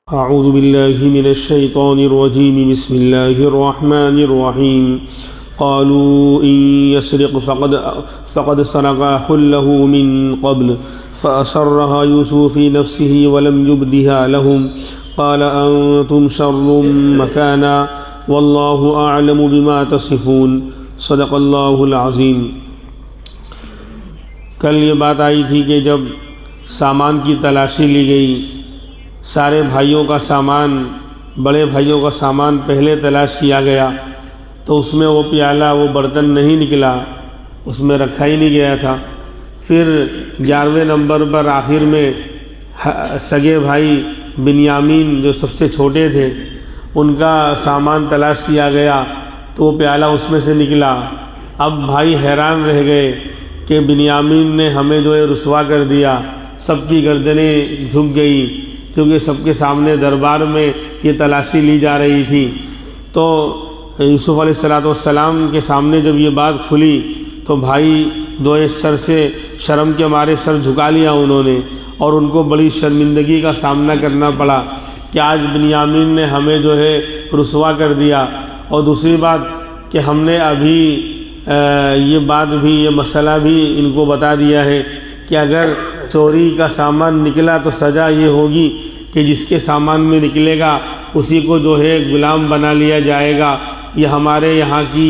اعوذ باللہ من الشیطان الرجیم بسم اللہ الرحمن الرحیم قالوا ان يسرق فقد سرق اخ له من قبل فأسرها يوسف في نفسه ولم يبدها لهم قال انتم شر مكانا والله اعلم بما تصفون صدق اللہ العظیم۔ کل یہ بات آئی تھی کہ جب سامان کی تلاشی لی گئی، سارے بھائیوں کا سامان، بڑے بھائیوں کا سامان پہلے تلاش کیا گیا تو اس میں وہ پیالہ، وہ برتن نہیں نکلا، اس میں رکھا ہی نہیں گیا تھا۔ پھر 11ویں نمبر پر آخر میں سگے بھائی بنیامین جو سب سے چھوٹے تھے، ان کا سامان تلاش کیا گیا تو وہ پیالہ اس میں سے نکلا۔ اب بھائی حیران رہ گئے کہ بنیامین نے ہمیں جو ہے رسوا کر دیا، سب کی گردنیں جھک گئی کیونکہ سب کے سامنے دربار میں یہ تلاشی لی جا رہی تھی۔ تو یوسف علیہ السلام کے سامنے جب یہ بات کھلی تو بھائی دو سر سے شرم کے مارے سر جھکا لیا انہوں نے، اور ان کو بڑی شرمندگی کا سامنا کرنا پڑا کہ آج بنیامین نے ہمیں جو ہے رسوا کر دیا۔ اور دوسری بات کہ ہم نے ابھی یہ بات بھی، یہ مسئلہ بھی ان کو بتا دیا ہے کہ اگر چوری کا سامان نکلا تو سزا یہ ہوگی کہ جس کے سامان میں نکلے گا اسی کو جو ہے غلام بنا لیا جائے گا۔ یہ ہمارے یہاں کی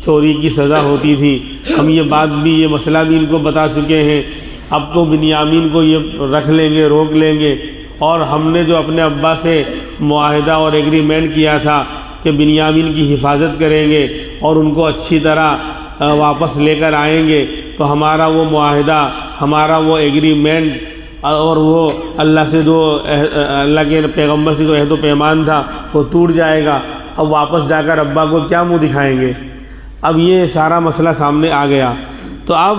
چوری کی سزا ہوتی تھی۔ ہم یہ بات بھی، یہ مسئلہ بھی ان کو بتا چکے ہیں۔ اب تو بنیامین کو یہ رکھ لیں گے، روک لیں گے، اور ہم نے جو اپنے ابا سے معاہدہ اور ایگریمنٹ کیا تھا کہ بنیامین کی حفاظت کریں گے اور ان کو اچھی طرح واپس لے کر آئیں گے، تو ہمارا وہ معاہدہ، ہمارا وہ ایگریمنٹ اور وہ اللہ سے جو اللہ کے پیغمبر سے جو عہد و پیمان تھا وہ ٹوٹ جائے گا۔ اب واپس جا کر ابا کو کیا منہ دکھائیں گے؟ اب یہ سارا مسئلہ سامنے آ گیا تو اب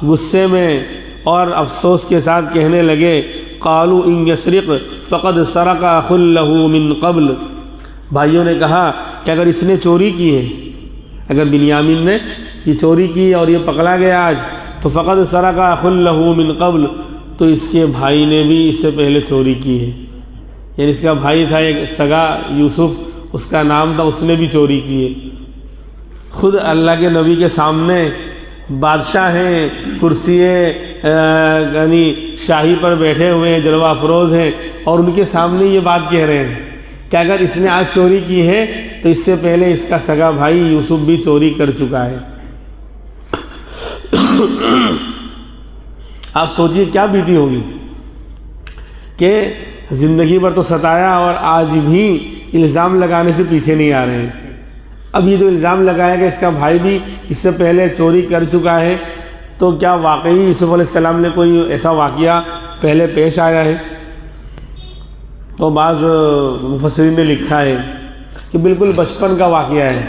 غصے میں اور افسوس کے ساتھ کہنے لگے قالوا ان يسرق فقد سرق اخ له من قبل۔ بھائیوں نے کہا کہ اگر اس نے چوری کی ہے، اگر بنیامین نے یہ چوری کی اور یہ پکڑا گیا آج، تو فقد سرق اخ له من قبل، تو اس کے بھائی نے بھی اس سے پہلے چوری کی ہے۔ یعنی اس کا بھائی تھا ایک سگا یوسف، اس کا نام تھا، اس نے بھی چوری کی ہے۔ خود اللہ کے نبی کے سامنے بادشاہ ہیں، کرسی یعنی شاہی پر بیٹھے ہوئے ہیں، جلوہ افروز ہیں، اور ان کے سامنے یہ بات کہہ رہے ہیں کہ اگر اس نے آج چوری کی ہے تو اس سے پہلے اس کا سگا بھائی یوسف بھی چوری کر چکا ہے۔ آپ سوچئے کیا بیتی ہوگی کہ زندگی بھر تو ستایا اور آج بھی الزام لگانے سے پیچھے نہیں آ رہے ہیں۔ اب یہ جو الزام لگایا کہ اس کا بھائی بھی اس سے پہلے چوری کر چکا ہے، تو کیا واقعی یوسف علیہ السلام نے کوئی ایسا واقعہ پہلے پیش آیا ہے؟ تو بعض مفسرین نے لکھا ہے کہ بالکل بچپن کا واقعہ ہے۔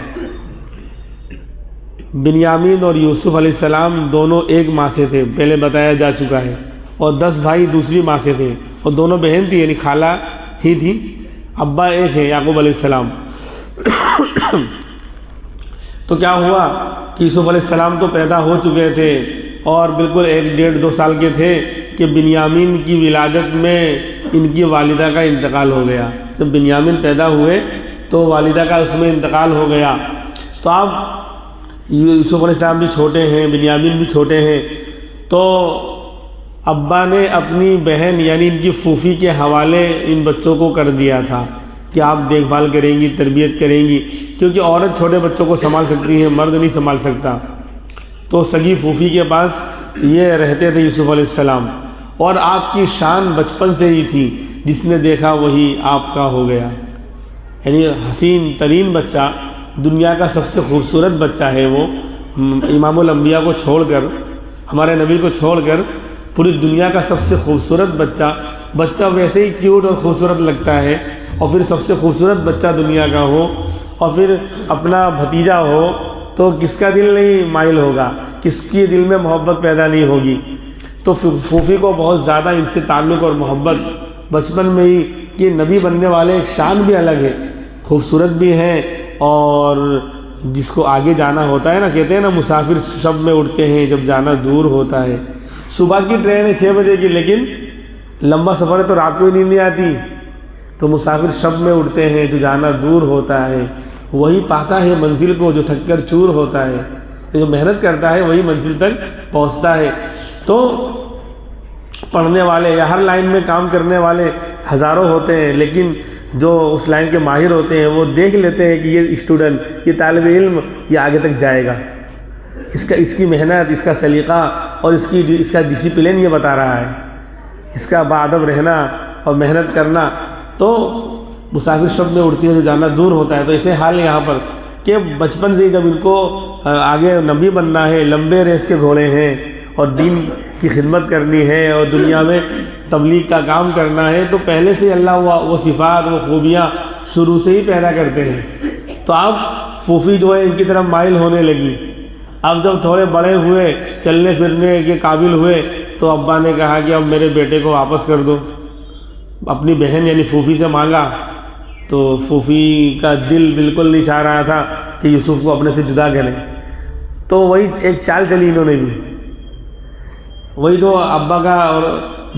بنیامین اور یوسف علیہ السلام دونوں ایک ماں سے تھے، پہلے بتایا جا چکا ہے، اور 10 بھائی دوسری ماں سے تھے، اور دونوں بہن تھی، یعنی خالہ ہی تھی، ابا ایک ہے یعقوب علیہ السلام۔ تو کیا ہوا کہ یوسف علیہ السلام تو پیدا ہو چکے تھے اور بالکل 1 ڈیڑھ 2 سال کے تھے کہ بنیامین کی ولادت میں ان کی والدہ کا انتقال ہو گیا۔ جب بنیامین پیدا ہوئے تو والدہ کا اس میں انتقال ہو گیا۔ تو اب یوسف علیہ السلام بھی چھوٹے ہیں، بنیامین بھی چھوٹے ہیں، تو ابا نے اپنی بہن یعنی ان کی پھوپھی کے حوالے ان بچوں کو کر دیا تھا کہ آپ دیکھ بھال کریں گی، تربیت کریں گی، کیونکہ عورت چھوٹے بچوں کو سنبھال سکتی ہے، مرد نہیں سنبھال سکتا۔ تو سگی پھوپھی کے پاس یہ رہتے تھے یوسف علیہ السلام، اور آپ کی شان بچپن سے ہی تھی، جس نے دیکھا وہی آپ کا ہو گیا۔ یعنی حسین ترین بچہ، دنیا کا سب سے خوبصورت بچہ ہے وہ، امام الانبیاء کو چھوڑ کر، ہمارے نبی کو چھوڑ کر پوری دنیا کا سب سے خوبصورت بچہ ویسے ہی کیوٹ اور خوبصورت لگتا ہے، اور پھر سب سے خوبصورت بچہ دنیا کا ہو اور پھر اپنا بھتیجا ہو تو کس کا دل نہیں مائل ہوگا، کس کی دل میں محبت پیدا نہیں ہوگی۔ تو پھوپھی کو بہت زیادہ ان سے تعلق اور محبت بچپن میں ہی، کہ نبی بننے والے ایک شان بھی الگ ہے، خوبصورت بھی ہیں، اور جس کو آگے جانا ہوتا ہے نا، کہتے ہیں نا مسافر شب میں اٹھتے ہیں جب جانا دور ہوتا ہے۔ صبح کی ٹرین ہے 6 بجے کی، لیکن لمبا سفر ہے تو رات کو ہی نیند نہیں آتی، تو مسافر شب میں اٹھتے ہیں، جو جانا دور ہوتا ہے وہی پاتا ہے منزل کو، جو تھک کر چور ہوتا ہے، جو محنت کرتا ہے وہی منزل تک پہنچتا ہے۔ تو پڑھنے والے یا ہر لائن میں کام کرنے والے ہزاروں ہوتے ہیں، لیکن جو اس لائن کے ماہر ہوتے ہیں وہ دیکھ لیتے ہیں کہ یہ اسٹوڈنٹ، یہ طالب علم یہ آگے تک جائے گا، اس کی محنت، اس کا سلیقہ اور اس کا ڈسپلن یہ بتا رہا ہے، اس کا باادب رہنا اور محنت کرنا۔ تو مسافر شب میں اڑتی ہے، جو جانا دور ہوتا ہے۔ تو ایسے حال یہاں پر کہ بچپن سے جب ان کو آگے نبی بننا ہے، لمبے ریس کے گھوڑے ہیں اور دین کی خدمت کرنی ہے اور دنیا میں تبلیغ کا کام کرنا ہے، تو پہلے سے اللہ وہ صفات، وہ خوبیاں شروع سے ہی پیدا کرتے ہیں۔ تو اب پھوپھی جو ہے ان کی طرف مائل ہونے لگی۔ اب جب تھوڑے بڑے ہوئے، چلنے پھرنے کے قابل ہوئے، تو ابا نے کہا کہ اب میرے بیٹے کو واپس کر دو۔ اپنی بہن یعنی پھوپھی سے مانگا، تو پھوپھی کا دل بالکل نہیں چاہ رہا تھا کہ یوسف کو اپنے سے جدا کریں۔ تو وہی ایک چال چلی انہوں نے بھی، وہی جو ابا کا اور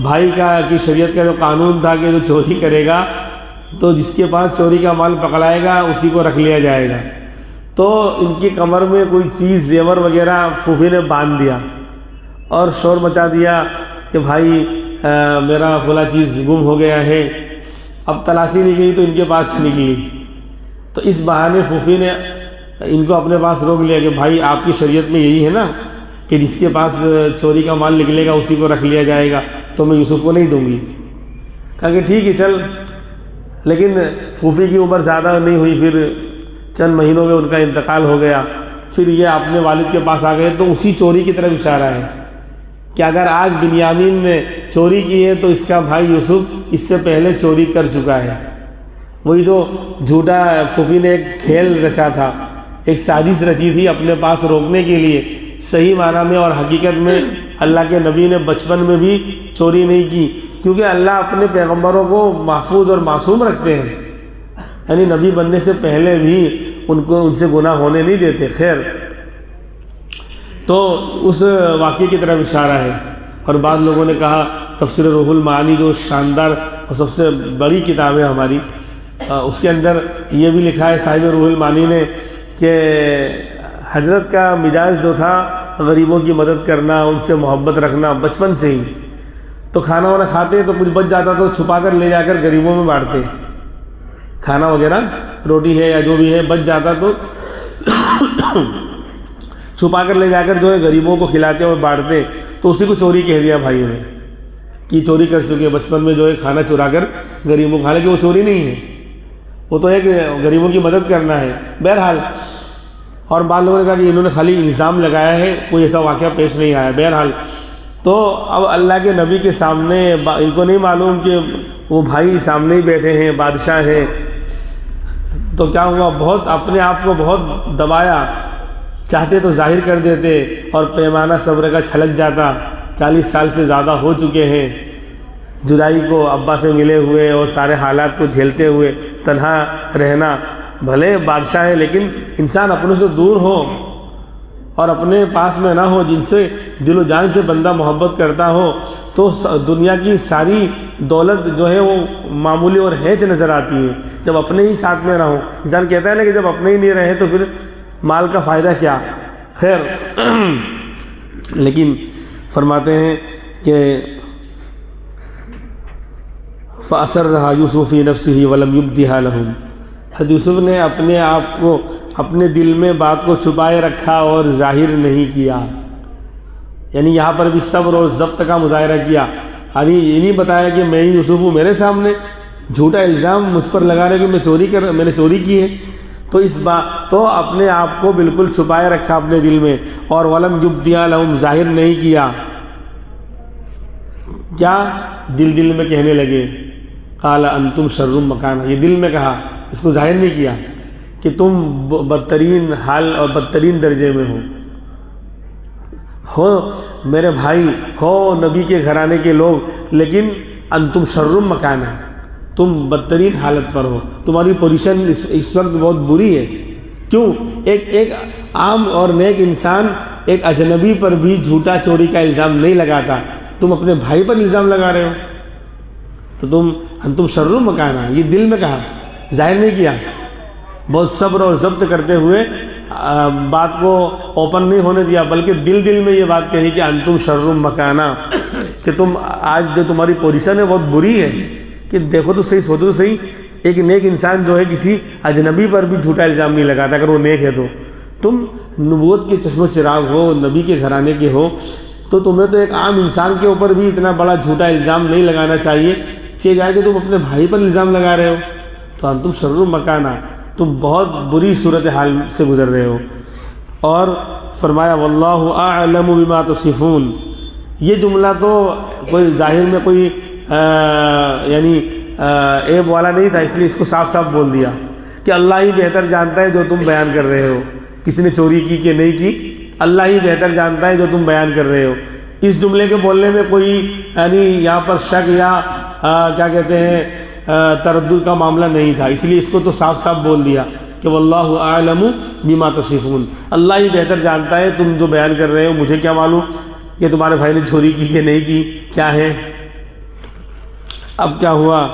بھائی کا کی شریعت کا جو قانون تھا کہ جو چوری کرے گا تو جس کے پاس چوری کا مال پکڑائے گا اسی کو رکھ لیا جائے گا۔ تو ان کی کمر میں کوئی چیز زیور وغیرہ پھوپھی نے باندھ دیا اور شور مچا دیا کہ بھائی میرا فلاں چیز گم ہو گیا ہے۔ اب تلاشی لی گئی تو ان کے پاس نکلی، تو اس بہانے پھوپھی نے ان کو اپنے پاس روک لیا کہ بھائی آپ کی شریعت میں یہی ہے نا کہ جس کے پاس چوری کا مال نکلے گا اسی کو رکھ لیا جائے گا، تو میں یوسف کو نہیں دوں گی۔ کہا کہ ٹھیک ہے چل، لیکن پھوپھی کی عمر زیادہ نہیں ہوئی، پھر چند مہینوں میں ان کا انتقال ہو گیا۔ پھر یہ اپنے والد کے پاس آ گئے، تو اسی چوری کی طرف اشارہ ہے کہ اگر آج بنیامین نے چوری کی ہے تو اس کا بھائی یوسف اس سے پہلے چوری کر چکا ہے۔ وہی جو جھوٹا پھوپھی نے ایک کھیل رچا تھا، ایک سازش رچی تھی اپنے پاس روکنے کے لیے، صحیح معنی میں اور حقیقت میں اللہ کے نبی نے بچپن میں بھی چوری نہیں کی، کیونکہ اللہ اپنے پیغمبروں کو محفوظ اور معصوم رکھتے ہیں، یعنی نبی بننے سے پہلے بھی ان سے گناہ ہونے نہیں دیتے۔ خیر، تو اس واقعے کی طرف اشارہ ہے۔ اور بعض لوگوں نے کہا تفسیر روح المعانی جو شاندار اور سب سے بڑی کتاب ہے ہماری، اس کے اندر یہ بھی لکھا ہے صاحب روح المعانی نے کہ حضرت کا مزاج جو تھا غریبوں کی مدد کرنا، ان سے محبت رکھنا بچپن سے ہی۔ تو کھانا وانا کھاتے تو کچھ بچ جاتا تو چھپا کر لے جا کر غریبوں میں بانٹتے، کھانا وغیرہ روٹی ہے یا جو بھی ہے بچ جاتا تو چھپا کر لے جا کر جو ہے غریبوں کو کھلاتے اور بانٹتے۔ تو اسی کو چوری کہہ دیا بھائیوں نے کہ چوری کر چکے ہیں، بچپن میں جو ہے کھانا چرا کر غریبوں کو، حالانکہ وہ چوری نہیں ہے، وہ تو ہے کہ غریبوں کی مدد کرنا ہے۔ بہرحال، اور بعض لوگوں نے کہا کہ انہوں نے خالی الزام لگایا ہے، کوئی ایسا واقعہ پیش نہیں آیا۔ بہرحال، تو اب اللہ کے نبی کے سامنے ان کو نہیں معلوم کہ وہ بھائی سامنے ہی بیٹھے ہیں، بادشاہ ہیں، تو کیا ہوا، بہت اپنے آپ کو بہت دبایا، چاہتے تو ظاہر کر دیتے اور پیمانہ صبر کا چھلک جاتا۔ 40 سال سے زیادہ ہو چکے ہیں جدائی کو، ابا سے ملے ہوئے اور سارے حالات کو جھیلتے ہوئے تنہا رہنا۔ بھلے بادشاہ ہے لیکن انسان اپنوں سے دور ہو اور اپنے پاس میں نہ ہو، جن سے دل و جان سے بندہ محبت کرتا ہو، تو دنیا کی ساری دولت جو ہے وہ معمولی اور ہیچ نظر آتی ہے جب اپنے ہی ساتھ میں نہ ہو۔ انسان کہتا ہے نا کہ جب اپنے ہی نہیں رہے تو پھر مال کا فائدہ کیا۔ خیر، لیکن فرماتے ہیں کہ فَأَسَرَّهَا يُوسُفُ فِي نَفْسِهِ وَلَمْ يُبْدِهَا لَهُمْ، حضرت یوسف نے اپنے آپ کو، اپنے دل میں بات کو چھپائے رکھا اور ظاہر نہیں کیا، یعنی یہاں پر بھی صبر اور ضبط کا مظاہرہ کیا۔ یعنی یہ نہیں بتایا کہ میں ہی یوسف ہوں، میرے سامنے جھوٹا الزام مجھ پر لگا رہے کہ میں نے چوری کی ہے، تو اس بات تو اپنے آپ کو بالکل چھپائے رکھا اپنے دل میں، اور وَلَمْ يُبْدِهَا لَهُمْ ظاہر نہیں کیا۔ کیا دل میں کہنے لگے، قَالَ أَنْتُمْ شَرٌّ مَكَانًا، یہ دل میں کہا، اس کو ظاہر نہیں کیا کہ تم بدترین حال اور بدترین درجے میں ہو میرے بھائی، ہو نبی کے گھرانے کے لوگ، لیکن انتم شر مکانہ، تم بدترین حالت پر ہو، تمہاری پوزیشن اس وقت بہت بری ہے۔ کیوں؟ ایک عام اور نیک انسان ایک اجنبی پر بھی جھوٹا چوری کا الزام نہیں لگاتا، تم اپنے بھائی پر الزام لگا رہے ہو، تو تم انتم شر مکانا، یہ دل میں کہا، ظاہر نہیں کیا، بہت صبر اور ضبط کرتے ہوئے بات کو اوپن نہیں ہونے دیا، بلکہ دل میں یہ بات کہی کہ انتم شر مکانا، کہ تم آج جو تمہاری پوزیشن ہے بہت بری ہے، کہ دیکھو تو صحیح، سوچو تو صحیح، ایک نیک انسان جو ہے کسی اجنبی پر بھی جھوٹا الزام نہیں لگاتا اگر وہ نیک ہے، تو تم نبوت کے چشم و چراغ ہو، نبی کے گھرانے کے ہو، تو تمہیں تو ایک عام انسان کے اوپر بھی اتنا بڑا جھوٹا الزام نہیں لگانا چاہیے، جائے کہ تم اپنے بھائی پر الزام لگا رہے ہو، تو انتم شر مکانا، تم بہت بری صورتحال سے گزر رہے ہو۔ اور فرمایا واللہ اعلم بما تصفون، یہ جملہ تو کوئی ظاہر میں کوئی یعنی عیب والا نہیں تھا، اس لیے اس کو صاف صاف بول دیا کہ اللہ ہی بہتر جانتا ہے جو تم بیان کر رہے ہو، کسی نے چوری کی کہ نہیں کی، اللہ ہی بہتر جانتا ہے جو تم بیان کر رہے ہو۔ اس جملے کے بولنے میں کوئی یعنی یہاں پر شک یا کیا کہتے ہیں تردد کا معاملہ نہیں تھا، اس لیے اس کو تو صاف صاف بول دیا کہ واللہ اعلم بما تصفون، اللہ ہی بہتر جانتا ہے تم جو بیان کر رہے ہو، مجھے کیا معلوم کہ تمہارے بھائی نے چوری کی کہ نہیں کی، کیا ہے۔ اب کیا ہوا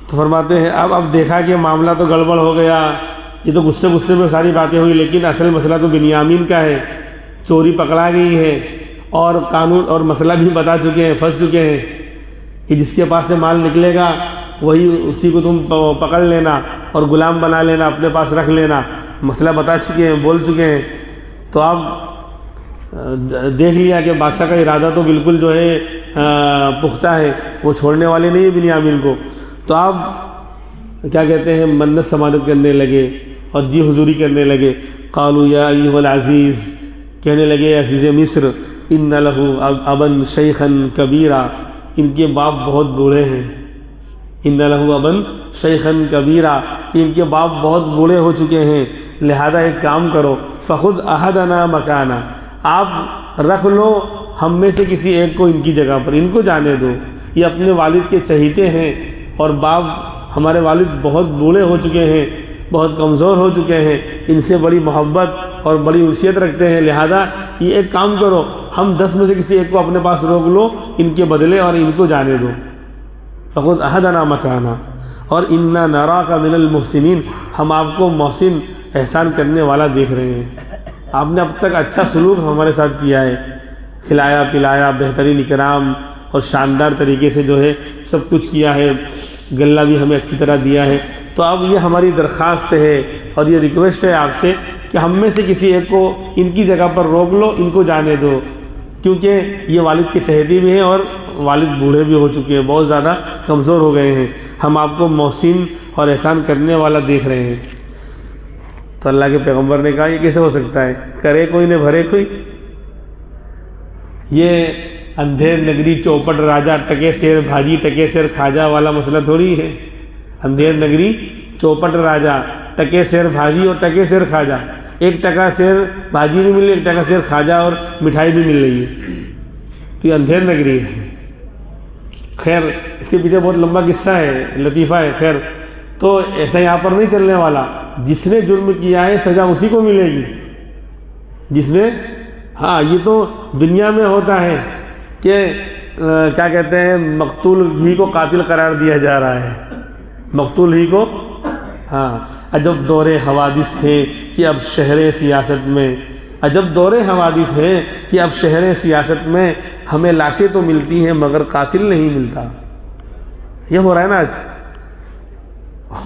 تو فرماتے ہیں اب دیکھا کہ معاملہ تو گڑبڑ ہو گیا، یہ تو غصے میں ساری باتیں ہوئی، لیکن اصل مسئلہ تو بنیامین کا ہے، چوری پکڑا گئی ہے اور قانون اور مسئلہ بھی بتا چکے ہیں، پھنس چکے ہیں کہ جس کے پاس سے مال نکلے گا وہی اسی کو تم پکڑ لینا اور غلام بنا لینا، اپنے پاس رکھ لینا، مسئلہ بتا چکے ہیں، بول چکے ہیں۔ تو اب دیکھ لیا کہ بادشاہ کا ارادہ تو بالکل جو ہے پختہ ہے، وہ چھوڑنے والے نہیں ہیں بنیامین کو۔ تو اب کیا کہتے ہیں منت سماعت کرنے لگے اور جی حضوری کرنے لگے، قالوا یا ایھا العزیز، کہنے لگے عزیز مصر، ان لہ ابا شیخا کبیرا، ان کے باپ بہت بوڑھے ہیں، ان لہ ابا شیخا کبیرا، کہ ان کے باپ بہت بوڑھے ہو چکے ہیں، لہذا ایک کام کرو فخذ احدنا مکانا، آپ رکھ لو ہم میں سے کسی ایک کو ان کی جگہ پر، ان کو جانے دو، یہ اپنے والد کے چہیتے ہیں اور باپ ہمارے والد بہت بوڑھے ہو چکے ہیں، بہت کمزور ہو چکے ہیں، ان سے بڑی محبت اور بڑی انسیت رکھتے ہیں، لہذا یہ ایک کام کرو ہم 10 میں سے کسی ایک کو اپنے پاس روک لو ان کے بدلے اور ان کو جانے دو، فخذ احدنا مکانا، اور انا نراک من المحسنین، ہم آپ کو محسن احسان کرنے والا دیکھ رہے ہیں، آپ نے اب تک اچھا سلوک ہمارے ساتھ کیا ہے، کھلایا پلایا، بہترین اکرام اور شاندار طریقے سے جو ہے سب کچھ کیا ہے، غلہ بھی ہمیں اچھی طرح دیا ہے، تو اب یہ ہماری درخواست ہے اور یہ ریکویسٹ ہے آپ سے کہ ہم میں سے کسی ایک کو ان کی جگہ پر روک لو، ان کو جانے دو، کیونکہ یہ والد کے چہیتے بھی ہیں اور والد بوڑھے بھی ہو چکے ہیں، بہت زیادہ کمزور ہو گئے ہیں، ہم آپ کو محسن اور احسان کرنے والا دیکھ رہے ہیں۔ تو اللہ کے پیغمبر نے کہا یہ کیسے ہو سکتا ہے، کرے کوئی نہ بھرے کوئی، یہ اندھیر نگری چوپٹ راجہ ٹکے سیر بھاجی ٹکے سیر خواجہ والا مسئلہ تھوڑی ہے، اندھیر نگری چوپٹ راجہ ٹکے سیر بھاجی اور ٹکے سیر خواجہ، 1 ٹکا سیر بھاجی بھی مل رہی، 1 ٹکا سیر خواجہ اور مٹھائی بھی مل رہی ہے، تو یہ اندھیر نگری ہے۔ خیر اس کے پیچھے بہت لمبا قصہ ہے، لطیفہ ہے، خیر تو ایسا یہاں پر نہیں چلنے والا، جس نے جرم کیا ہے سزا اسی کو ملے گی، جس نے، ہاں یہ تو دنیا میں ہوتا ہے کہ کیا کہتے ہیں مقتول ہی کو قاتل قرار دیا جا رہا ہے، مقتول ہی کو، ہاں عجب دور حوادث ہے کہ اب شہر سیاست میں، عجب دور حوادث ہے کہ اب شہر سیاست میں ہمیں لاشیں تو ملتی ہیں مگر قاتل نہیں ملتا، یہ ہو رہا ہے نا آج،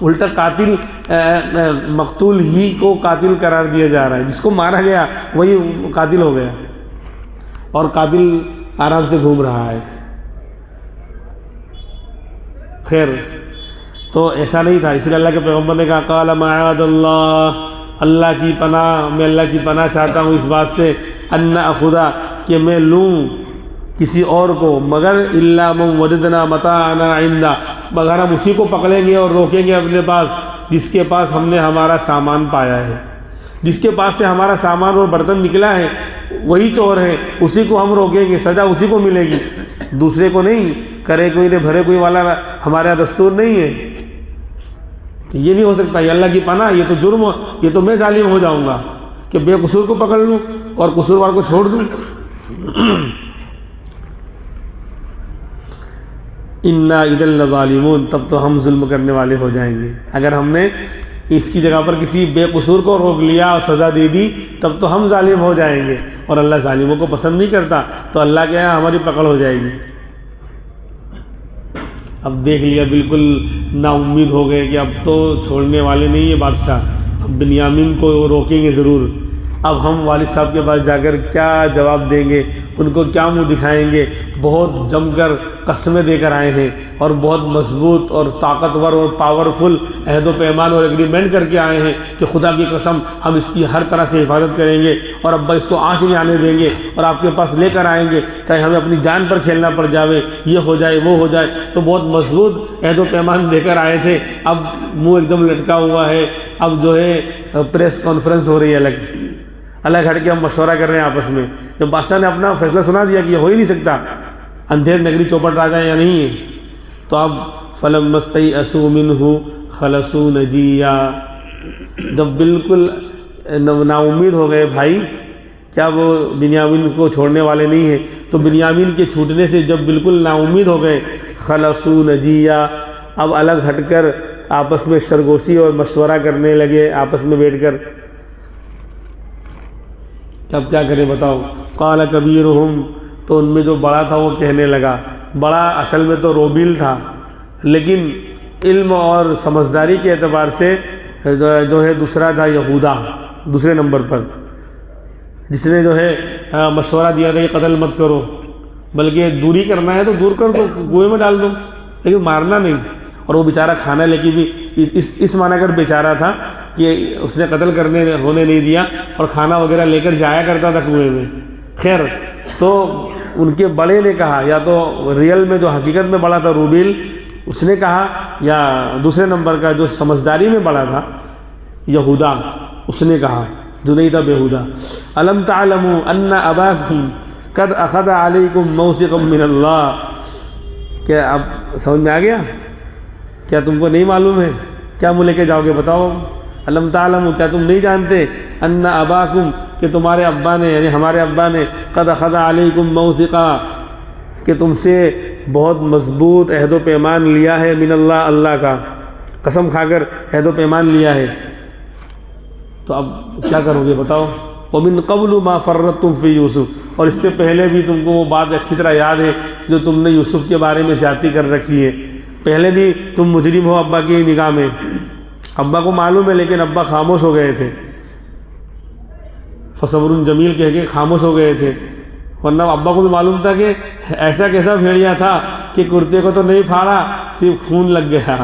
الٹا قاتل مقتول ہی کو قاتل قرار دیا جا رہا ہے، جس کو مارا گیا وہی قاتل ہو گیا اور قاتل آرام سے گھوم رہا ہے۔ خیر تو ایسا نہیں تھا، اس لیے اللہ کے پیغمبر نے کہا قال معاذ اللہ، اللہ کی پناہ، میں اللہ کی پناہ چاہتا ہوں اس بات سے، ان اخذا، کہ میں لوں کسی اور کو، مگر الا من وجدنا متاعنا عنده، مگر ہم اسی کو پکڑیں گے اور روکیں گے اپنے پاس جس کے پاس ہم نے ہمارا سامان پایا ہے، جس کے پاس سے ہمارا سامان اور برتن نکلا ہے وہی چور ہے، اسی کو ہم روکیں گے، سزا اسی کو ملے گی، دوسرے کو نہیں، کرے کوئی نے بھرے کوئی والا ہمارا دستور نہیں ہے، تو یہ نہیں ہو سکتا، یہ اللہ کی پناہ، یہ تو جرم، یہ تو میں ظالم ہو جاؤں گا کہ بے قصور کو پکڑ لوں اور قصوروار کو چھوڑ دوں۔ انا اذا لظالمون، تب تو ہم ظلم کرنے والے ہو جائیں گے۔ اگر ہم نے اس کی جگہ پر کسی بے قصور کو روک لیا اور سزا دے دی تب تو ہم ظالم ہو جائیں گے، اور اللہ ظالموں کو پسند نہیں کرتا، تو اللہ کے یہاں ہماری پکڑ ہو جائے گی۔ اب دیکھ لیا بالکل نا امید ہو گئے کہ اب تو چھوڑنے والے نہیں ہیں بادشاہ، اب بنیامین کو روکیں گے ضرور۔ اب ہم والد صاحب کے پاس جا کر کیا جواب دیں گے، ان کو کیا منہ دکھائیں گے؟ بہت جم کر قسمیں دے کر آئے ہیں، اور بہت مضبوط اور طاقتور اور پاورفل عہد و پیمان اور ایگریمنٹ کر کے آئے ہیں کہ خدا کی قسم ہم اس کی ہر طرح سے حفاظت کریں گے، اور ابا اس کو آنچ نہیں آنے دیں گے، اور آپ کے پاس لے کر آئیں گے، چاہے ہمیں اپنی جان پر کھیلنا پڑ جاوے، یہ ہو جائے وہ ہو جائے۔ تو بہت مضبوط عہد و پیمان دے کر آئے تھے، اب منہ ایک دم لٹکا ہوا ہے۔ اب جو ہے پریس کانفرنس ہو رہی ہے، الگ ہٹ کے ہم مشورہ کر رہے ہیں آپس میں۔ جب بادشاہ نے اپنا فیصلہ سنا دیا کہ یہ ہو ہی نہیں سکتا، اندھیر نگری چوپٹ راجا یا نہیں ہے، تو اب فلما استيئسوا منه خلصوا نجيا، جب بالکل نا امید ہو گئے بھائی کیا وہ بنیامین کو چھوڑنے والے نہیں ہیں، تو بنیامین کے چھوٹنے سے جب بالکل نا امید ہو گئے، خلصوا نجيا، اب الگ ہٹ کر آپس میں سرگوشی اور مشورہ کرنے لگے آپس میں بیٹھ کر۔ اب کیا کریں بتاؤ؟ قال کبیرہم، تو ان میں جو بڑا تھا وہ کہنے لگا، بڑا اصل میں تو روبیل تھا، لیکن علم اور سمجھداری کے اعتبار سے جو ہے دوسرا تھا یہودا، دوسرے نمبر پر، جس نے جو ہے مشورہ دیا تھا کہ قتل مت کرو، بلکہ دوری کرنا ہے تو دور کر دو، کنویں میں ڈال دو، لیکن مارنا نہیں۔ اور وہ بیچارہ کھانا لے کے بھی اس معنی کر بیچارہ تھا کہ اس نے قتل ہونے نہیں دیا، اور کھانا وغیرہ لے کر جایا کرتا تھا کنویں میں۔ خیر، تو ان کے بڑے نے کہا، یا تو ریئل میں جو حقیقت میں بڑا تھا روبیل، اس نے کہا، یا دوسرے نمبر کا جو سمجھداری میں بڑا تھا یہودا، اس نے کہا، جو نہیں تھا بیہودا، الم تعلموا ان اباکم قد اخذ علیکم موثقا من اللہ، کیا اب سمجھ میں آ گیا؟ کیا تم کو نہیں معلوم ہے؟ کیا منہ لے کے جاؤ گے بتاؤ؟ الم تعلموا، کیا تم نہیں جانتے؟ ان اباکم، کہ تمہارے ابا نے، یعنی ہمارے ابا نے، قد اخذ علیکم موثقا، کہ تم سے بہت مضبوط عہد و پیمان لیا ہے، من اللہ، اللہ کا، قسم کھا کر عہد و پیمان لیا ہے۔ تو اب کیا کرو گے بتاؤ؟ ومن قبل ما فرطتم فی یوسف، اور اس سے پہلے بھی تم کو وہ بات اچھی طرح یاد ہے جو تم نے یوسف کے بارے میں زیادتی کر رکھی ہے، پہلے بھی تم مجرم ہو ابا کی نگاہ میں، ابا کو معلوم ہے، لیکن ابا خاموش ہو گئے تھے، فصبر جمیل کہہ کے خاموش ہو گئے تھے، ورنہ ابا کو بھی معلوم تھا کہ ایسا کیسا بھیڑیا تھا کہ کرتے کو تو نہیں پھاڑا، صرف خون لگ گیا۔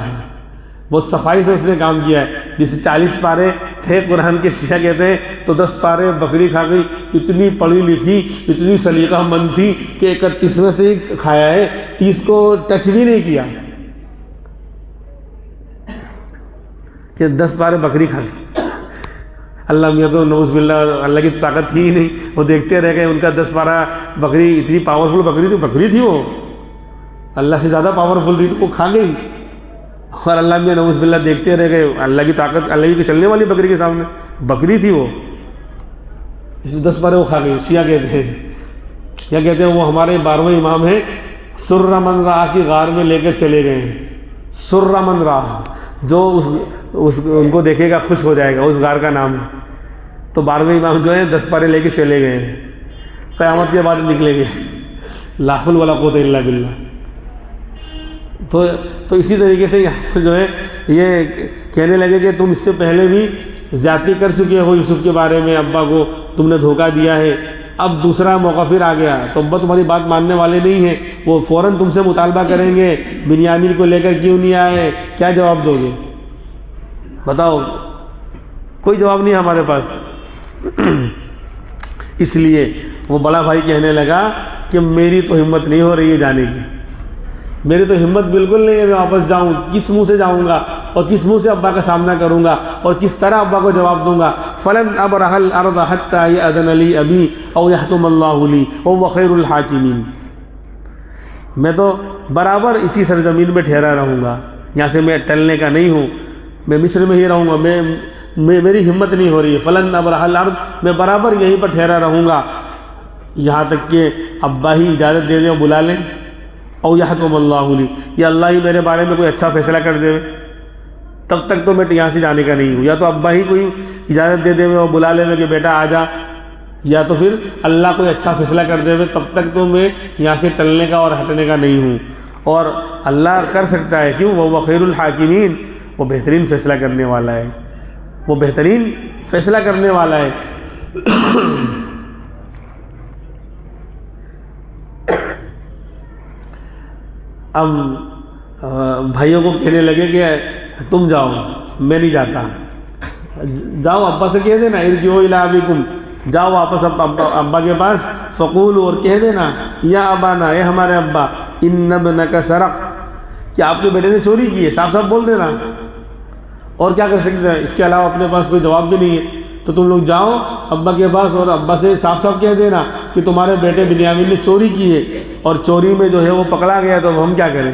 بہت صفائی سے اس نے کام کیا ہے، جسے 40 پارے تھے قرآن کے شیعہ کہتے ہیں، تو 10 پارے بکری کھا گئی، اتنی پڑھی لکھی، اتنی سلیقہ مند تھی کہ 31 میں سے ہی کھایا ہے، 30 کو ٹچ بھی نہیں کیا، کہ 10 پارے بکری کھا گئی۔ اللہ میاں تو نعوذ باللہ، اللہ کی طاقت تھی ہی نہیں، وہ دیکھتے رہ گئے، ان کا 10 پارہ بکری، اتنی پاورفل بکری تھی وہ، اللہ سے زیادہ پاورفل تھی، تو وہ کھا گئی، اور اللہ میاں نعوذ باللہ دیکھتے رہ گئے، اللہ کی طاقت، اللہ کی چلنے والی بکری کے سامنے، بکری تھی وہ، اس میں 10 پارے وہ کھا گئی۔ شیعہ کہتے ہیں، یا کہتے ہیں وہ ہمارے 12ویں امام ہیں، سر من را کی غار میں لے کر چلے گئے ہیں، سر من را، جو ان کو دیکھے گا خوش ہو جائے گا، اس غار کا نام ہے۔ تو 12ویں امام جو ہیں 10 پارے لے کے چلے گئے ہیں، قیامت کے بعد نکلیں گے، لا حول ولا قوت الا باللہ۔ تو اسی طریقے سے یہاں جو ہے یہ کہنے لگے کہ تم اس سے پہلے بھی زیادتی کر چکے ہو یوسف کے بارے میں، ابا کو تم نے دھوکہ دیا ہے، اب دوسرا موقع پھر آ گیا، تو ابا تمہاری بات ماننے والے نہیں ہیں، وہ فوراً تم سے مطالبہ کریں گے، بنیامین کو لے کر کیوں نہیں آئے؟ کیا جواب دو گے بتاؤ؟ کوئی جواب نہیں ہمارے پاس۔ اس لیے وہ بڑا بھائی کہنے لگا کہ میری تو ہمت نہیں ہو رہی ہے جانے کی، میری تو ہمت بالکل نہیں ہے، میں واپس جاؤں، کس منہ سے جاؤں گا، اور کس منہ سے ابا کا سامنا کروں گا، اور کس طرح ابا کو جواب دوں گا؟ فلن ابرح الارض حتى یأذن لی ابی او یحکم اللہ لی وهو خیر الحاکمین، میں تو برابر اسی سرزمین میں ٹھہرا رہوں گا، یہاں سے میں ٹلنے کا نہیں ہوں، میں مصر میں ہی رہوں گا، میری ہمت نہیں ہو رہی ہے، فلن ابرح الارض، میں برابر یہیں پر ٹھہرا رہوں گا، یہاں تک کہ ابا ہی اجازت دے دیں اور بلا لیں۔ او یحکم اللہ لی، یا اللہ ہی میرے بارے میں کوئی اچھا فیصلہ کر دے، تب تک تو میں یہاں سے جانے کا نہیں ہوں، یا تو ابا ہی کوئی اجازت دے دے اور بلا لے کہ بیٹا آ جا، یا تو پھر اللہ کوئی اچھا فیصلہ کر دے، تب تک تو میں یہاں سے ٹلنے کا اور ہٹنے کا نہیں ہوں۔ اور اللہ کر سکتا ہے، کیوں؟ وہ خیر الحاکمین، وہ بہترین فیصلہ کرنے والا ہے، وہ بہترین فیصلہ کرنے والا ہے۔ اب بھائیوں کو کہنے لگے کہ تم جاؤ، میں نہیں جاتا، جاؤ ابا سے کہہ دینا ارجعوا الی ابیکم، جاؤ واپس ابا کے پاس، فقولوا، اور کہہ دینا یا ابانا، اے ہمارے ابا، ان ابنک سرق، کہ آپ کے بیٹے نے چوری کی ہے، صاف صاف بول دینا۔ اور کیا کر سکتے ہیں؟ اس کے علاوہ اپنے پاس کوئی جواب بھی نہیں ہے، تو تم لوگ جاؤ ابا کے پاس اور ابا سے صاف صاف کہہ دینا کہ تمہارے بیٹے بنیامین نے چوری کی ہے، اور چوری میں جو ہے وہ پکڑا گیا، تو اب ہم کیا کریں؟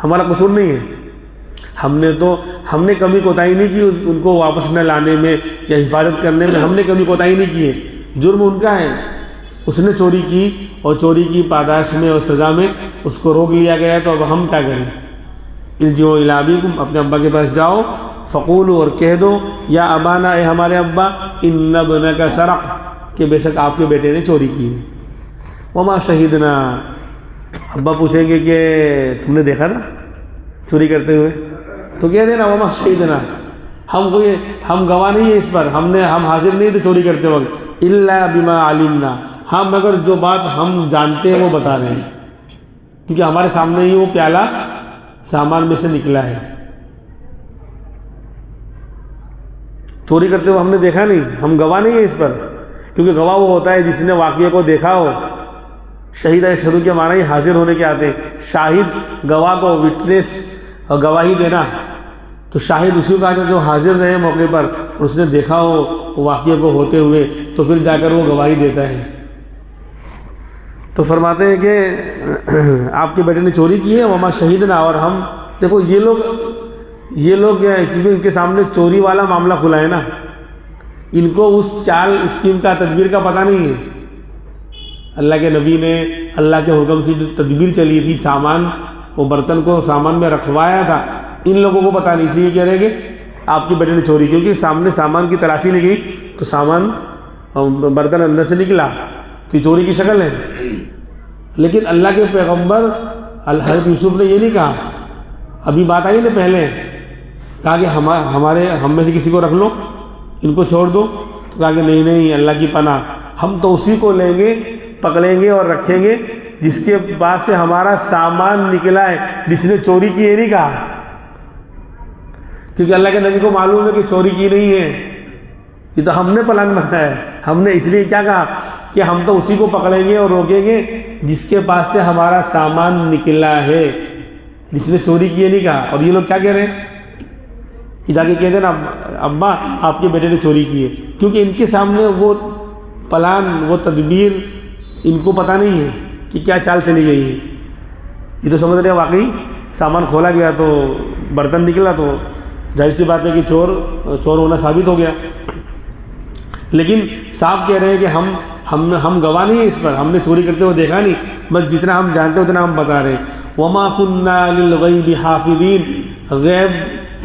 ہمارا قصور نہیں ہے، ہم نے کمی کوتاہی نہیں کی ان کو واپس نہ لانے میں یا حفاظت کرنے میں، ہم نے کمی کوتاہی نہیں کی ہے، جرم ان کا ہے، اس نے چوری کی اور چوری کی پاداش میں اور سزا میں اس کو روک لیا گیا، تو اب ہم کیا کریں؟ ارجعوا الی ابیکم، اپنے ابا کے پاس جاؤ، فقولوا، اور کہہ دو یا ابانا، اے ہمارے ابا، ان ابنک سرق، کہ بے شک آپ کے بیٹے نے چوری کی ہے۔ وما شہدنا، ابا پوچھیں گے کہ تم نے دیکھا تھا چوری کرتے ہوئے؟ تو کہہ دینا وما شہدنا، ہم گواہ نہیں ہیں اس پر، ہم حاضر نہیں تھے چوری کرتے وقت، الا بما علمنا، ہم مگر جو بات ہم جانتے ہیں وہ بتا رہے ہیں، کیونکہ ہمارے سامنے ہی وہ پیالہ سامان میں سے نکلا ہے، چوری کرتے ہوئے ہم نے دیکھا نہیں، ہم گواہ نہیں ہیں اس پر، کیونکہ گواہ وہ ہوتا ہے جس نے واقعے کو دیکھا ہو۔ شہید یشہد کے معنی ہی حاضر ہونے کے آتے ہیں، شاہد گواہ کو وٹنس اور گواہی دینا، تو شاہد اسی کا جو حاضر رہے موقع پر اور اس نے دیکھا ہو واقعے کو ہوتے ہوئے، تو پھر جا کر وہ گواہی دیتا ہے۔ تو فرماتے ہیں کہ آپ کے بیٹے نے چوری کی ہے، وما شہیدنا، اور ہم دیکھو یہ لوگ کیونکہ ان کے سامنے چوری والا معاملہ کھلا ہے نا، ان کو اس چال اسکیم کا تدبیر کا پتہ نہیں ہے۔ اللہ کے نبی نے اللہ کے حکم سے جو تدبیر چلی تھی، سامان، وہ برتن کو سامان میں رکھوایا تھا، ان لوگوں کو پتہ نہیں، اس لیے کہہ رہے کہ آپ کے بیٹے نے چوری، کیونکہ سامنے سامان کی تلاشی لی گئی تو سامان برتن اندر سے نکلا، تو یہ چوری کی شکل ہے۔ لیکن اللہ کے پیغمبر حضرت یوسف نے یہ نہیں کہا، ابھی بات آئی نا پہلے، کہا کہ ہم میں سے کسی کو رکھ لو، ان کو چھوڑ دو، تو کہا کہ نہیں اللہ کی پناہ، ہم تو اسی کو لیں گے، پکڑیں گے اور رکھیں گے جس کے پاس سے ہمارا سامان نکلا ہے، جس نے چوری کی یہ نہیں کہا، کیونکہ اللہ کے نبی کو معلوم ہے کہ چوری کی نہیں ہے، یہ تو ہم نے پلان بنایا ہے، ہم نے اس لیے کیا کہا کہ ہم تو اسی کو پکڑیں گے اور روکیں گے جس کے پاس سے ہمارا سامان نکلا ہے، جس نے چوری کی یہ نہیں کہا۔ اور یہ لوگ کیا کہہ رہے ہیں کہ جا کے کہہ دینا ابا آپ کے بیٹے نے چوری کی ہے، کیونکہ ان کے سامنے وہ پلان، وہ تدبیر ان کو پتہ نہیں ہے کہ کیا چال چلی گئی ہے۔ یہ تو سمجھ رہے ہیں واقعی سامان کھولا گیا تو برتن نکلا، تو ظاہر سی بات ہے کہ چور ہونا ثابت ہو گیا، لیکن صاحب کہہ رہے ہیں کہ ہم گواہ نہیں ہیں اس پر، ہم نے چوری کرتے ہوئے دیکھا نہیں، بس جتنا ہم جانتے اتنا ہم بتا رہے ہیں۔ وما كنا للغیب حافظین،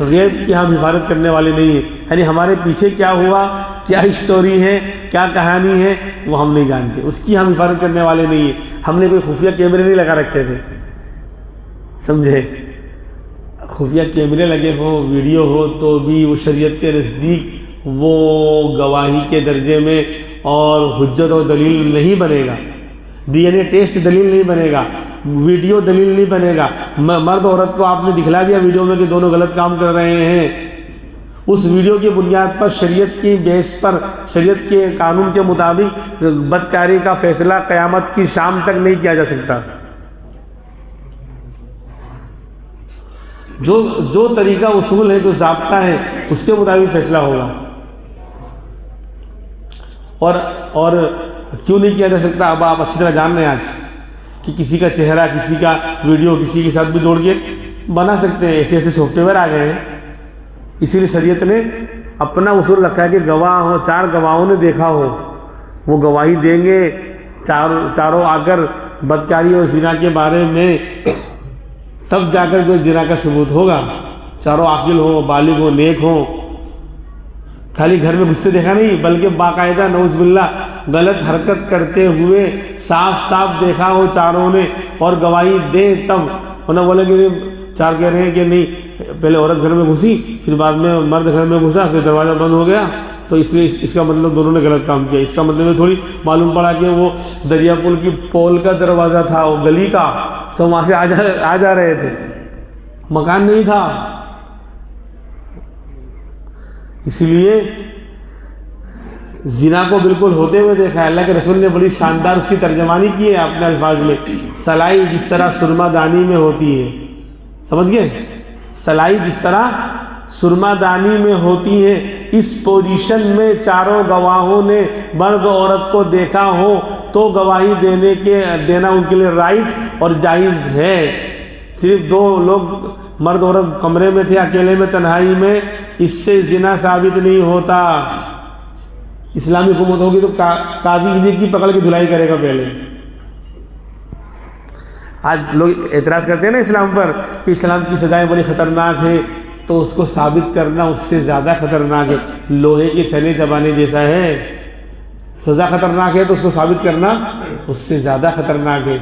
غیب کی ہم حفاظت کرنے والے نہیں ہیں، یعنی ہمارے پیچھے کیا ہوا، کیا اسٹوری ہے، کیا کہانی ہے، وہ ہم نہیں جانتے، اس کی ہم حفاظت کرنے والے نہیں ہیں۔ ہم نے کوئی خفیہ کیمرے نہیں لگا رکھے تھے، سمجھے؟ خفیہ کیمرے لگے ہو، ویڈیو ہو، تو بھی وہ شریعت کے نزدیک وہ گواہی کے درجے میں اور حجت اور دلیل نہیں بنے گا، ڈی این اے ٹیسٹ دلیل نہیں بنے گا، ویڈیو دلیل نہیں بنے گا۔ مرد عورت کو آپ نے دکھلا دیا ویڈیو میں کہ دونوں غلط کام کر رہے ہیں، اس ویڈیو کی بنیاد پر شریعت کی بیس پر، شریعت کے قانون کے مطابق بدکاری کا فیصلہ قیامت کی شام تک نہیں کیا جا سکتا۔ جو طریقہ اصول ہے، جو ضابطہ ہے، اس کے مطابق فیصلہ ہوگا۔ اور کیوں نہیں کیا جا سکتا؟ اب آپ اچھی طرح جان رہے ہیں آج کہ کسی کا چہرہ، کسی کا ویڈیو کسی کے ساتھ بھی جوڑ کے بنا سکتے ہیں، ایسے سافٹ ویئر آ گئے ہیں۔ اسی لیے شریعت نے اپنا اصول رکھا ہے کہ گواہ ہو، 4 گواہوں نے دیکھا ہو، وہ گواہی دیں گے، چاروں آ کر بدکاری اور زنا کے بارے میں تب جا کر جو زنا کا ثبوت ہوگا، چاروں عاقل ہوں، بالغ ہوں، نیک ہوں، خالی گھر میں گھستے دیکھا نہیں بلکہ باقاعدہ نعوذ باللہ غلط حرکت کرتے ہوئے صاف صاف دیکھا ہو چاروں نے اور گواہی دے تب، انہوں نے بولے کہ چار کہہ رہے ہیں کہ نہیں پہلے عورت گھر میں گھسی پھر بعد میں مرد گھر میں گھسا پھر دروازہ بند ہو گیا، تو اس لیے اس کا مطلب دونوں نے غلط کام کیا۔ اس کا مطلب یہ تھوڑی معلوم پڑا کہ وہ دریا پل کی پول کا دروازہ تھا، وہ گلی کا، سب وہاں سے آ جا رہے تھے، مکان نہیں تھا۔ اسی لیے زنا کو بالکل ہوتے ہوئے دیکھا ہے۔ اللہ کے رسول نے بڑی شاندار اس کی ترجمانی کی ہے اپنے الفاظ میں، سلائی جس طرح سرما دانی میں ہوتی ہے، سمجھ گئے؟ سلائی جس طرح سرما دانی میں ہوتی ہے، اس پوزیشن میں چاروں گواہوں نے مرد و عورت کو دیکھا ہو تو گواہی دینا ان کے لیے رائٹ اور جائز ہے۔ صرف دو لوگ مرد عورت کمرے میں تھے اکیلے میں تنہائی میں، اس سے زنا ثابت نہیں ہوتا۔ اسلامی حکومت ہوگی تو قاضی انہیں کی پکڑ کے دھلائی کرے گا پہلے۔ آج لوگ اعتراض کرتے ہیں نا اسلام پر کہ اسلام کی سزائیں بڑی خطرناک ہیں، تو اس کو ثابت کرنا اس سے زیادہ خطرناک ہے، لوہے کے چنے چبانے جیسا ہے۔ سزا خطرناک ہے تو اس کو ثابت کرنا اس سے زیادہ خطرناک ہے۔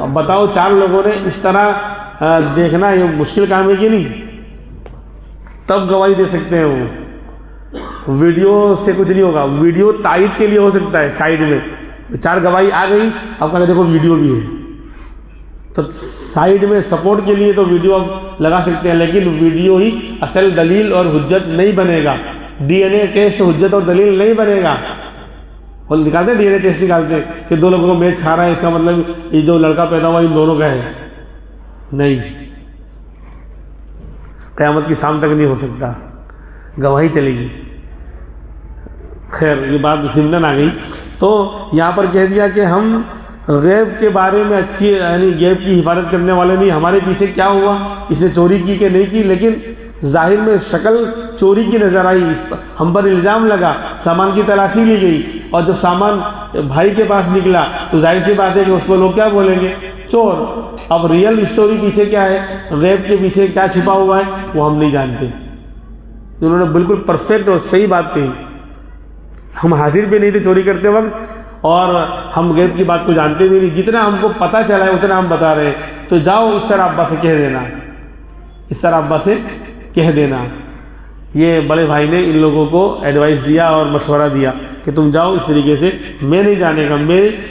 اب بتاؤ چار لوگوں نے اس طرح دیکھنا یہ مشکل کام ہے کہ نہیں؟ تب گواہی دے سکتے ہیں وہ۔ ویڈیو سے کچھ نہیں ہوگا، ویڈیو تائید کے لیے ہو سکتا ہے، سائیڈ میں چار گواہی آ گئی، اب کہا دیکھو ویڈیو بھی ہے، تو سائیڈ میں سپورٹ کے لیے تو ویڈیو اب لگا سکتے ہیں، لیکن ویڈیو ہی اصل دلیل اور حجت نہیں بنے گا۔ ڈی این اے ٹیسٹ حجت اور دلیل نہیں بنے گا۔ وہ نکالتے ہیں ڈی این اے ٹیسٹ نکالتے ہیں کہ دو لوگوں کو میچ کھا رہا ہے، اس کا مطلب یہ جو لڑکا پیدا ہوا ان دونوں کا ہے، نہیں، قیامت کی شام تک نہیں ہو سکتا، گواہی چلے گی۔ خیر یہ بات ضمناً آ گئی، تو یہاں پر کہہ دیا کہ ہم غیب کے بارے میں اچھی یعنی غیب کی حفاظت کرنے والے نہیں۔ ہمارے پیچھے کیا ہوا، اس نے چوری کی کہ نہیں کی، لیکن ظاہر میں شکل چوری کی نظر آئی، ہم پر الزام لگا، سامان کی تلاشی لی گئی، اور جب سامان بھائی کے پاس نکلا تو ظاہر سی بات ہے کہ اس کو لوگ کیا بولیں گے، چور۔ اب ریئل اسٹوری پیچھے کیا ہے، غیب کے پیچھے کیا چھپا ہوا ہے وہ ہم نہیں جانتے۔ انہوں نے بالکل پرفیکٹ اور صحیح بات کہی، ہم حاضر بھی نہیں تھے چوری کرتے وقت، اور ہم غیب کی بات کو جانتے بھی نہیں، جتنا ہم کو پتہ چلا ہے اتنا ہم بتا رہے ہیں۔ تو جاؤ اس طرح ابا سے کہہ دینا، اس طرح ابا سے کہہ دینا۔ یہ بڑے بھائی نے ان لوگوں کو ایڈوائس دیا اور مشورہ دیا کہ تم جاؤ اس طریقے سے، میں نہیں جانے گا،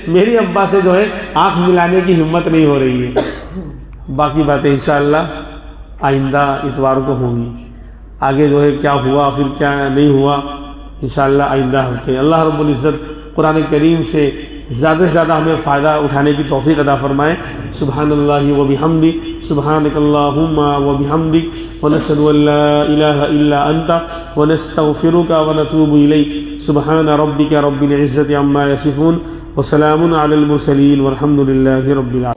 میری ابا سے جو ہے آنکھ ملانے کی ہمت نہیں ہو رہی ہے۔ باقی باتیں انشاءاللہ آئندہ اتوار کو ہوں گی، آگے جو ہے کیا ہوا پھر کیا نہیں ہوا انشاءاللہ آئندہ ہفتے۔ اللہ رب العزت قرآن کریم سے زیادہ سے زیادہ ہمیں فائدہ اٹھانے کی توفیق عطا فرمائے۔ سبحان اللہ و بحمدہ، سبحانک اللہم و بحمدک، ونشہد ان لا الہ الا انت، ونستغفرک ونتوب الیک۔ سبحان ربک رب العزت عما یصفون، وسلام علی المرسلین، والحمد للہ رب العالمین۔